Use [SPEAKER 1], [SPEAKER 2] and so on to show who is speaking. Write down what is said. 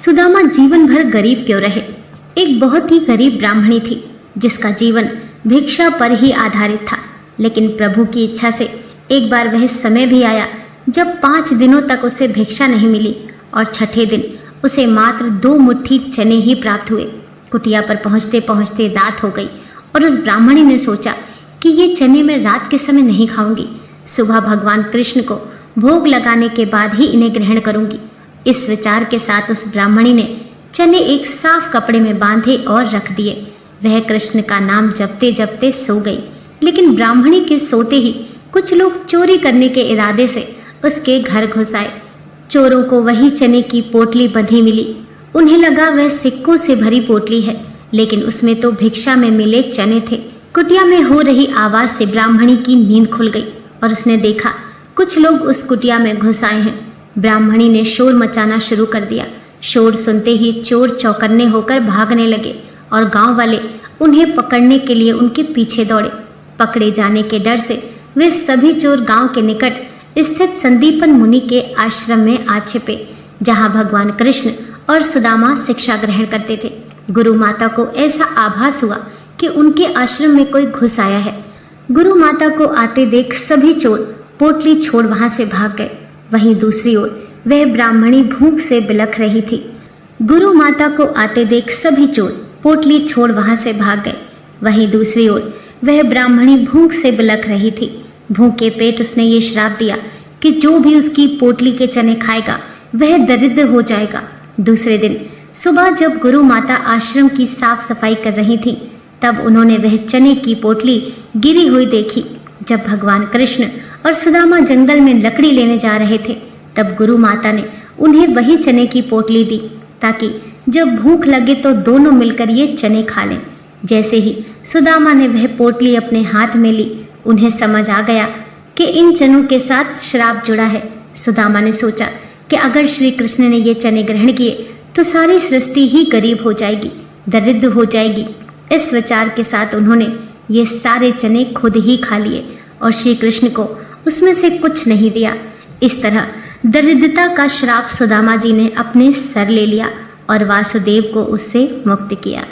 [SPEAKER 1] सुदामा जीवन भर गरीब क्यों रहे। एक बहुत ही गरीब ब्राह्मणी थी जिसका जीवन भिक्षा पर ही आधारित था। लेकिन प्रभु की इच्छा से एक बार वह समय भी आया जब 5 दिनों तक उसे भिक्षा नहीं मिली और छठे दिन उसे मात्र 2 मुट्ठी चने ही प्राप्त हुए। कुटिया पर पहुँचते पहुँचते रात हो गई और उस ब्राह्मणी ने सोचा कि ये चने मैं रात के समय नहीं खाऊंगी, सुबह भगवान कृष्ण को भोग लगाने के बाद ही इन्हें ग्रहण करूंगी। इस विचार के साथ उस ब्राह्मणी ने चने एक साफ कपड़े में बांधे और रख दिए। वह कृष्ण का नाम जपते जपते सो गई। लेकिन ब्राह्मणी के सोते ही कुछ लोग चोरी करने के इरादे से उसके घर घुस आए। चोरों को वही चने की पोटली बंधी मिली। उन्हें लगा वह सिक्कों से भरी पोटली है, लेकिन उसमें तो भिक्षा में मिले चने थे। कुटिया में हो रही आवाज से ब्राह्मणी की नींद खुल गई और उसने देखा कुछ लोग उस कुटिया में घुस आए हैं। ब्राह्मणी ने शोर मचाना शुरू कर दिया। शोर सुनते ही चोर चौकन्ने होकर भागने लगे और गांव वाले उन्हें पकड़ने के लिए उनके पीछे दौड़े। पकड़े जाने के डर से वे सभी चोर गांव के निकट स्थित संदीपन मुनि के आश्रम में आ छिपे, जहां भगवान कृष्ण और सुदामा शिक्षा ग्रहण करते थे। गुरु माता को ऐसा आभास हुआ कि उनके आश्रम में कोई घुस आया है। गुरु माता को आते देख सभी चोर पोटली छोड़ वहां से भाग गए। वहीं दूसरी ओर वह ब्राह्मणी भूख से बिलख रही थी। गुरु माता को आते देख सभी चोर पोटली छोड़ वहां से भाग गए। वहीं दूसरी ओर वह ब्राह्मणी भूख से बिलख रही थी। भूखे पेट उसने ये श्राप दिया कि जो भी उसकी पोटली के चने खाएगा वह दरिद्र हो जाएगा। दूसरे दिन सुबह जब गुरु माता आश्रम की साफ सफाई कर रही थी, तब उन्होंने वह चने की पोटली गिरी हुई देखी। जब भगवान कृष्ण और सुदामा जंगल में लकड़ी लेने जा रहे थे, तब गुरु माता ने उन्हें वही चने की पोटली दी ताकि जब भूख लगे तो दोनों मिलकर ये चने खा लें। जैसे ही सुदामा ने वह पोटली अपने हाथ में ली, उन्हें समझ आ गया कि इन चनों के साथ श्राप जुड़ा है। सुदामा ने सोचा कि अगर श्री कृष्ण ने ये चने ग्रहण किए तो सारी सृष्टि ही गरीब हो जाएगी, दरिद्र हो जाएगी। इस विचार के साथ उन्होंने ये सारे चने खुद ही खा लिए और श्री कृष्ण को उसमें से कुछ नहीं दिया। इस तरह दरिद्रता का श्राप सुदामा जी ने अपने सर ले लिया और वासुदेव को उससे मुक्त किया।